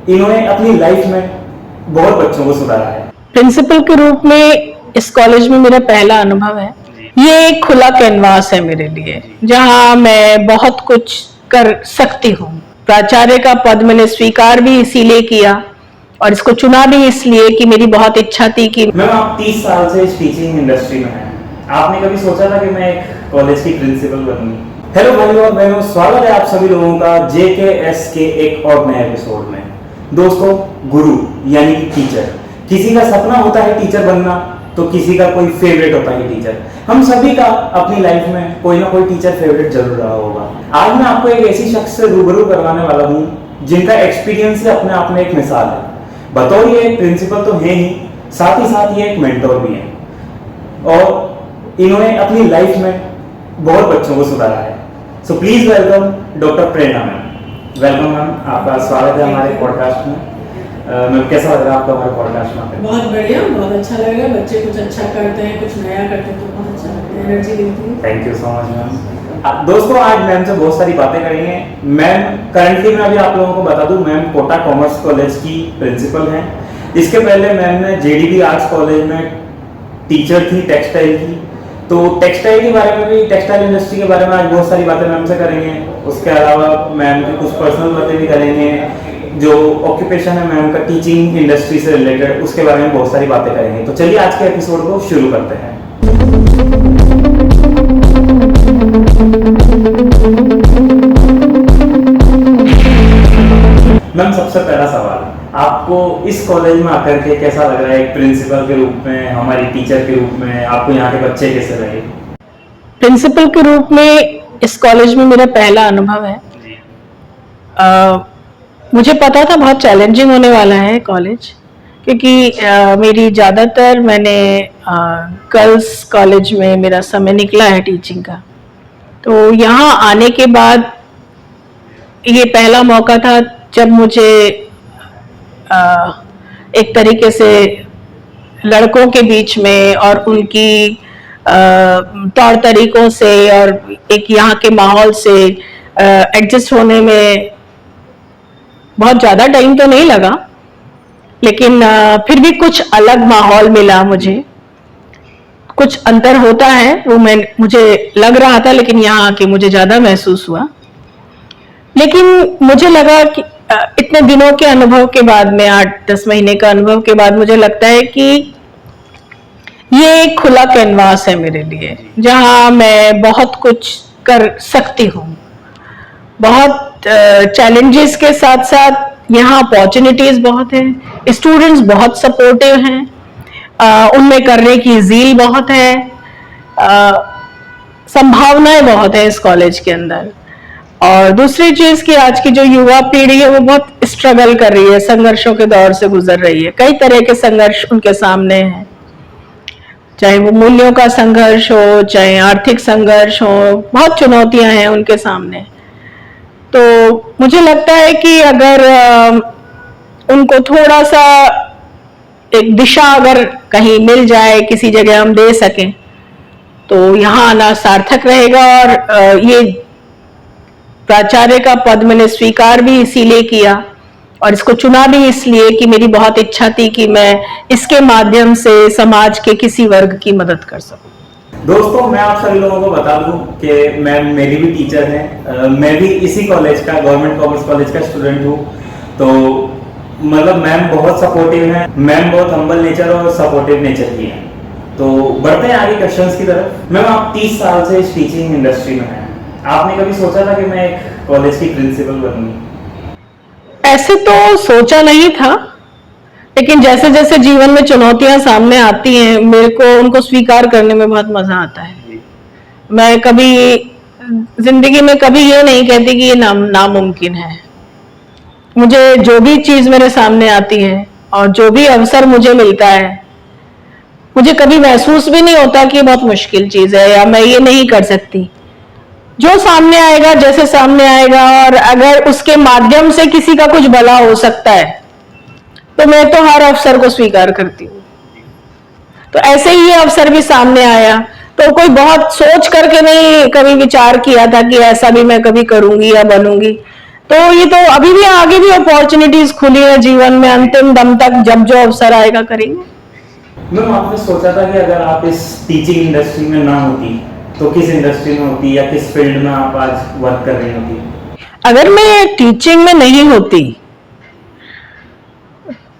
इन्होंने अपनी लाइफ में बहुत बच्चों को सुधारा है। प्रिंसिपल के रूप में इस कॉलेज में मेरा पहला अनुभव है। ये एक खुला कैनवास है मेरे लिए, जहां मैं बहुत कुछ कर सकती हूँ। प्राचार्य का पद मैंने स्वीकार भी इसीलिए किया और इसको चुना भी इसलिए कि मेरी बहुत इच्छा थी कि मैम आप 30 साल से इस टीचिंग इंडस्ट्री में हैं। आपने कभी सोचा था कि मैं एक कॉलेज की प्रिंसिपल बनूंगी? हेलो भाइयों और बहनों, स्वागत है आप सभी लोगों का JKS के एक और नए एपिसोड में। दोस्तों, गुरु यानी कि टीचर, किसी का सपना होता है टीचर बनना, तो किसी का कोई फेवरेट होता है टीचर। हम सभी का अपनी लाइफ में कोई ना कोई टीचर फेवरेट जरूर रहा होगा। आज मैं आपको एक ऐसी शख्स से रूबरू करवाने वाला हूँ जिनका एक्सपीरियंस ही अपने आप में एक मिसाल है। बतौर ये प्रिंसिपल तो है ही, साथ ही साथ ये एक मेंटोर भी है और इन्होंने अपनी लाइफ में बहुत बच्चों को सुधारा है। So please welcome doctor Prerna ma'am. Welcome ma'am, आपका स्वागत है हमारे पॉडकास्ट में। मैम कैसा लग रहा है आपको हमारे पॉडकास्ट में? बहुत बढ़िया, बहुत अच्छा लग रहा है। बच्चे कुछ अच्छा करते हैं, कुछ नया करते हैं तो बहुत अच्छा लगता है, एनर्जी मिलती है। Thank you so much ma'am. दोस्तों, आज मैम से बहुत सारी बातें करेंगे। मैम करंटली मैं अभी आप लोगों को बता दूं, मैम कोटा कॉमर्स कॉलेज की प्रिंसिपल हैं। इसके पहले मैम ने JDB आर्ट्स कॉलेज में टीचर थी टेक्सटाइल की। तो टेक्सटाइल के बारे में भी, टेक्सटाइल इंडस्ट्री के बारे में आज बहुत सारी बातें मैम से करेंगे। उसके अलावा मैम की कुछ पर्सनल बातें भी करेंगे। जो ऑक्यूपेशन है मैम का टीचिंग इंडस्ट्री से रिलेटेड, उसके बारे में बहुत सारी बातें करेंगे। तो चलिए आज के एपिसोड को शुरू करते हैं। मैम सबसे पहला सवाल, आपको इस कॉलेज में आकर के कैसा लग रहा है? एक प्रिंसिपल के रूप में, हमारी टीचर के रूप में, आपको यहाँ के बच्चे कैसे लगे? प्रिंसिपल के रूप में इस कॉलेज में मेरा पहला अनुभव है। मुझे पता था बहुत चैलेंजिंग होने वाला है कॉलेज, क्योंकि मेरी ज़्यादातर मैंने गर्ल्स कॉलेज में मेरा समय निकला है टीचिंग का। तो यहाँ आने के बाद ये पहला मौका था जब मुझे एक तरीके से लड़कों के बीच में और उनकी तौर तरीकों से और एक यहाँ के माहौल से एडजस्ट होने में बहुत ज़्यादा टाइम तो नहीं लगा, लेकिन फिर भी कुछ अलग माहौल मिला मुझे। कुछ अंतर होता है वो मुझे लग रहा था, लेकिन यहाँ आके मुझे ज़्यादा महसूस हुआ। लेकिन मुझे लगा कि इतने दिनों के अनुभव के बाद में, 8-10 महीने का अनुभव के बाद, मुझे लगता है कि ये एक खुला कैनवास है मेरे लिए, जहां मैं बहुत कुछ कर सकती हूँ। बहुत चैलेंजेस के साथ साथ यहाँ अपॉर्चुनिटीज बहुत हैं, स्टूडेंट्स बहुत सपोर्टिव हैं, उनमें करने की ज़ील बहुत है, संभावनाएं बहुत है इस कॉलेज के अंदर। और दूसरी चीज कि आज की जो युवा पीढ़ी है वो बहुत स्ट्रगल कर रही है, संघर्षों के दौर से गुजर रही है। कई तरह के संघर्ष उनके सामने हैं, चाहे वो मूल्यों का संघर्ष हो, चाहे आर्थिक संघर्ष हो, बहुत चुनौतियां हैं उनके सामने। तो मुझे लगता है कि अगर उनको थोड़ा सा एक दिशा अगर कहीं मिल जाए, किसी जगह हम दे सकें, तो यहाँ आना सार्थक रहेगा। और ये प्राचार्य का पद मैंने स्वीकार भी इसीलिए किया और इसको चुना भी इसलिए कि मेरी बहुत इच्छा थी कि मैं इसके माध्यम से समाज के किसी वर्ग की मदद कर सकूं। दोस्तों, मैं आप सभी लोगों को बता दूं कि मैम मेरी भी टीचर हैं। मैं भी इसी कॉलेज का, गवर्नमेंट कॉमर्स कॉलेज का स्टूडेंट हूँ। तो मतलब मैम बहुत सपोर्टिव हैं। मैम बहुत हम्बल नेचर और सपोर्टिव नेचर की हैं। तो बढ़ते हैं आगे क्वेश्चंस की तरफ। मैम आप 30 साल से इस टीचिंग इंडस्ट्री में हैं। आपने कभी सोचा था कि मैं एक कॉलेज की प्रिंसिपल बनूंगी? ऐसे तो सोचा नहीं था, लेकिन जैसे जैसे जीवन में चुनौतियां सामने आती हैं, मेरे को उनको स्वीकार करने में बहुत मजा आता है। मैं कभी जिंदगी में कभी ये नहीं कहती कि ये नामुमकिन है। मुझे जो भी चीज मेरे सामने आती है और जो भी अवसर मुझे मिलता है, मुझे कभी महसूस भी नहीं होता कि बहुत मुश्किल चीज है या मैं ये नहीं कर सकती। जो सामने आएगा, जैसे सामने आएगा, और अगर उसके माध्यम से किसी का कुछ भला हो सकता है तो मैं तो हर अवसर को स्वीकार करती हूँ। तो ऐसे ही ये अवसर भी सामने आया, तो कोई बहुत सोच करके नहीं कभी विचार किया था कि ऐसा भी मैं कभी करूंगी या बनूंगी। तो ये तो अभी भी आगे भी अपॉर्चुनिटीज खुली है जीवन में, अंतिम दम तक जब जो अवसर आएगा करेंगे। मैम आपने सोचा था कि अगर आप इस टीचिंग इंडस्ट्री में ना होती तो किस इंडस्ट्री में होती या किस फील्ड में आप आज वर्क कर रही होती? अगर मैं टीचिंग में नहीं होती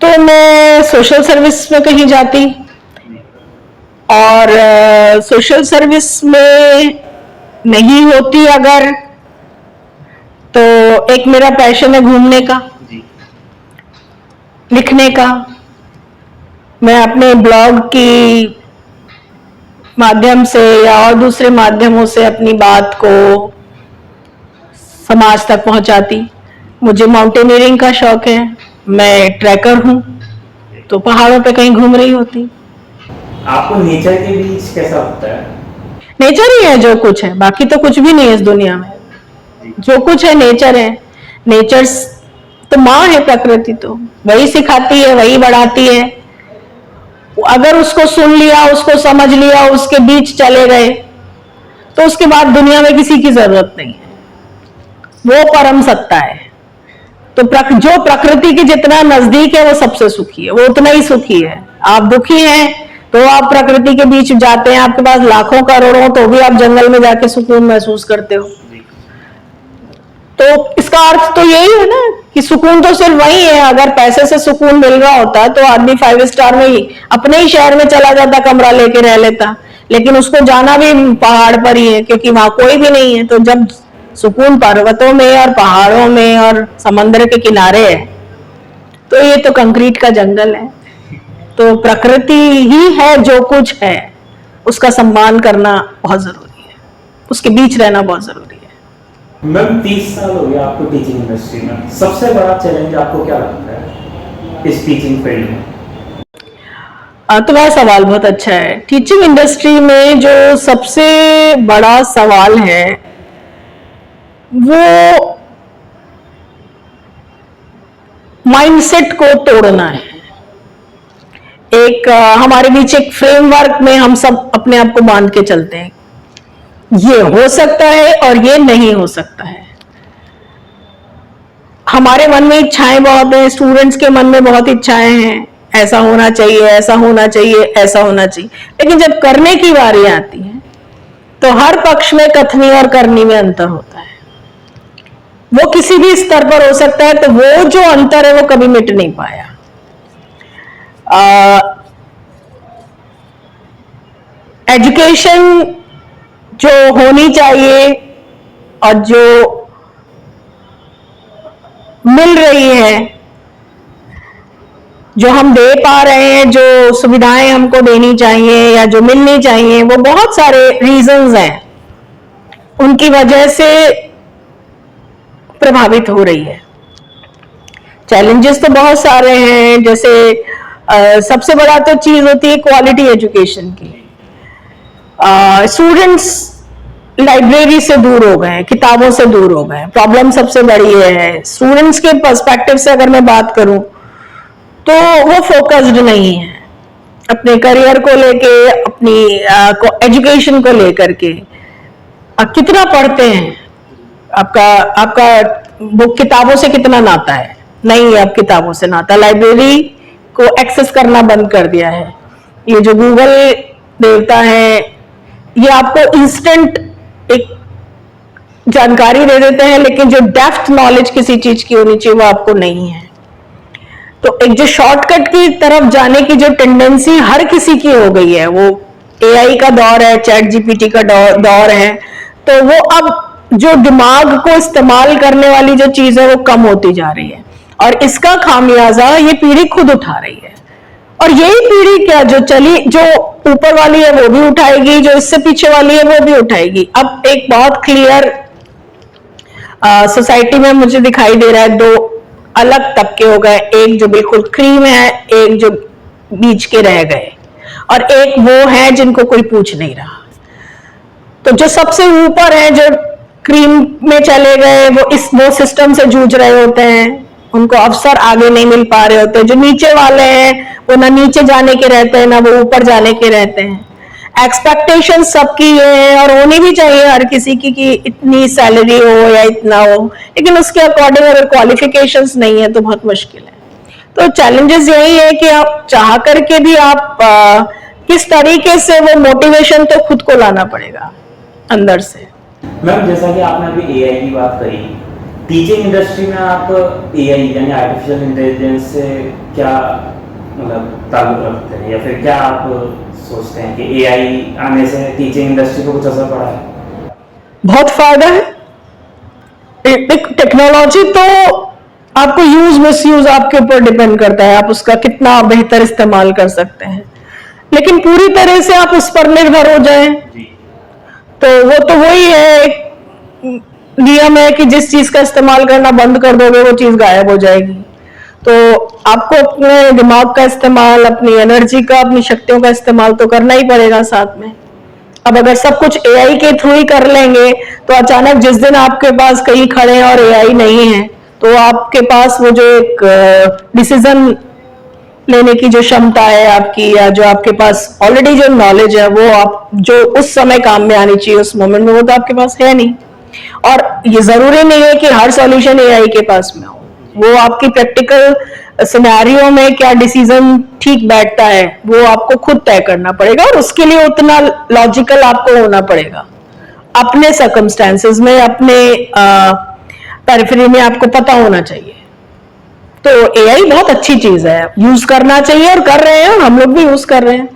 तो मैं सोशल सर्विस में कहीं जाती, और सोशल सर्विस में नहीं होती अगर, तो एक मेरा पैशन है घूमने का, लिखने का। मैं अपने ब्लॉग की माध्यम से या और दूसरे माध्यमों से अपनी बात को समाज तक पहुंचाती। मुझे माउंटेनियरिंग का शौक है, मैं ट्रैकर हूं, तो पहाड़ों पे कहीं घूम रही होती। आपको नेचर के बीच कैसा लगता है? नेचर ही है जो कुछ है, बाकी तो कुछ भी नहीं है इस दुनिया में। जो कुछ है नेचर है। नेचर तो माँ है, प्रकृति तो वही सिखाती है, वही बढ़ाती है। अगर उसको सुन लिया, उसको समझ लिया, उसके बीच चले गए, तो उसके बाद दुनिया में किसी की जरूरत नहीं है। वो परम सत्ता है। तो जो प्रकृति के जितना नजदीक है वो सबसे सुखी है, वो उतना ही सुखी है। आप दुखी हैं तो आप प्रकृति के बीच जाते हैं, आपके पास लाखों करोड़ों, तो भी आप जंगल में जाके सुकून महसूस करते हो। तो इसका अर्थ तो यही है ना कि सुकून तो सिर्फ वही है। अगर पैसे से सुकून मिल रहा होता तो आदमी 5 स्टार में ही अपने ही शहर में चला जाता, कमरा लेके रह लेता, लेकिन उसको जाना भी पहाड़ पर ही है क्योंकि वहां कोई भी नहीं है। तो जब सुकून पर्वतों में और पहाड़ों में और समंदर के किनारे है, तो ये तो कंक्रीट का जंगल है। तो प्रकृति ही है जो कुछ है, उसका सम्मान करना बहुत जरूरी है, उसके बीच रहना बहुत जरूरी है। मैम 30 साल हो गया आपको टीचिंग इंडस्ट्री में, सबसे बड़ा चैलेंज आपको क्या लगता है इस टीचिंग फील्ड में? तुम्हारा सवाल बहुत अच्छा है। टीचिंग इंडस्ट्री में जो सबसे बड़ा सवाल है वो माइंडसेट को तोड़ना है। हमारे बीच एक फ्रेमवर्क में हम सब अपने आप को बांध के चलते हैं, ये हो सकता है और ये नहीं हो सकता है। हमारे मन में इच्छाएं बहुत हैं, स्टूडेंट्स के मन में बहुत इच्छाएं हैं, ऐसा होना चाहिए, ऐसा होना चाहिए, ऐसा होना चाहिए। लेकिन जब करने की बारी आती है तो हर पक्ष में कथनी और करनी में अंतर होता है। वो किसी भी स्तर पर हो सकता है, तो वो जो अंतर है वो कभी मिट नहीं पाया। एजुकेशन जो होनी चाहिए और जो मिल रही है, जो हम दे पा रहे हैं, जो सुविधाएं हमको देनी चाहिए या जो मिलनी चाहिए, वो बहुत सारे रीजंस हैं, उनकी वजह से प्रभावित हो रही है। चैलेंजेस तो बहुत सारे हैं, जैसे सबसे बड़ा तो चीज होती है क्वालिटी एजुकेशन की। स्टूडेंट्स लाइब्रेरी से दूर हो गए, किताबों से दूर हो गए। प्रॉब्लम सबसे बड़ी है। स्टूडेंट्स के पर्सपेक्टिव से अगर मैं बात करूं तो वो फोकस्ड नहीं है अपने करियर को लेके, अपनी एजुकेशन को लेकर के। कितना पढ़ते हैं, आपका बुक किताबों से कितना नाता है? नहीं है अब किताबों से नाता। लाइब्रेरी को एक्सेस करना बंद कर दिया है। ये जो गूगल देवता है, ये आपको इंस्टेंट एक जानकारी दे देते हैं, लेकिन जो डेप्थ नॉलेज किसी चीज की होनी चाहिए वो आपको नहीं है। तो एक जो शॉर्टकट की तरफ जाने की जो टेंडेंसी हर किसी की हो गई है, वो एआई का दौर है, चैट जीपीटी का दौर है, तो वो अब जो दिमाग को इस्तेमाल करने वाली जो चीज है वो कम होती जा रही है, और इसका खामियाजा ये पीढ़ी खुद उठा रही है। और यही पीढ़ी क्या, जो ऊपर वाली है वो भी उठाएगी, जो इससे पीछे वाली है वो भी उठाएगी। अब एक बहुत क्लियर सोसाइटी में मुझे दिखाई दे रहा है, दो अलग तबके हो गए। एक जो बिल्कुल क्रीम है, एक जो बीच के रह गए, और एक वो है जिनको कोई पूछ नहीं रहा। तो जो सबसे ऊपर है, जो क्रीम में चले गए, वो सिस्टम से जूझ रहे होते हैं, उनको अवसर आगे नहीं मिल पा रहे होते। जो नीचे वाले हैं वो ना नीचे जाने के रहते हैं, ना वो ऊपर जाने के रहते हैं। एक्सपेक्टेशन सबकी ये है और होनी भी चाहिए हर किसी की कि इतनी सैलरी हो या इतना हो, लेकिन उसके अकॉर्डिंग अगर क्वालिफिकेशंस नहीं है तो बहुत मुश्किल है। तो चैलेंजेस यही है कि आप चाह करके भी आप किस तरीके से वो मोटिवेशन तो खुद को लाना पड़ेगा अंदर से। मैम जैसा कि आपने अभी एआई की बात करी, टीचिंग इंडस्ट्री में आप एआई यानी आर्टिफिशियल इंटेलिजेंस से क्या मतलब ताल्लुक रखते हैं, या फिर क्या आप सोचते हैं कि एआई आने से टीचिंग इंडस्ट्री को कुछ असर पड़ा है? बहुत फायदा है। टेक्नोलॉजी तो आपको यूज मिसयूज आपके ऊपर डिपेंड करता है, आप उसका कितना बेहतर इस्तेमाल कर सकते हैं, लेकिन पूरी तरह से आप उस पर निर्भर हो जाएं तो वो तो वही है, नियम है कि जिस चीज का इस्तेमाल करना बंद कर दोगे वो चीज गायब हो जाएगी। तो आपको अपने दिमाग का इस्तेमाल, अपनी एनर्जी का, अपनी शक्तियों का इस्तेमाल तो करना ही पड़ेगा साथ में। अब अगर सब कुछ एआई के थ्रू ही कर लेंगे तो अचानक जिस दिन आपके पास कहीं खड़े हैं और एआई नहीं है तो आपके पास वो जो एक डिसीजन लेने की जो क्षमता है आपकी, या जो आपके पास ऑलरेडी जो नॉलेज है वो आप जो उस समय काम में आनी चाहिए उस मोमेंट में, वो तो आपके पास है नहीं। और ये जरूरी नहीं है कि हर सॉल्यूशन एआई के पास में हो, वो आपकी प्रैक्टिकल सिनेरियो में क्या डिसीजन ठीक बैठता है वो आपको खुद तय करना पड़ेगा, और उसके लिए उतना लॉजिकल आपको होना पड़ेगा अपने सर्कमस्टेंसेस में, अपने पेरिफेरी में आपको पता होना चाहिए। तो एआई बहुत अच्छी चीज है, यूज करना चाहिए और कर रहे हैं, हम लोग भी यूज कर रहे हैं।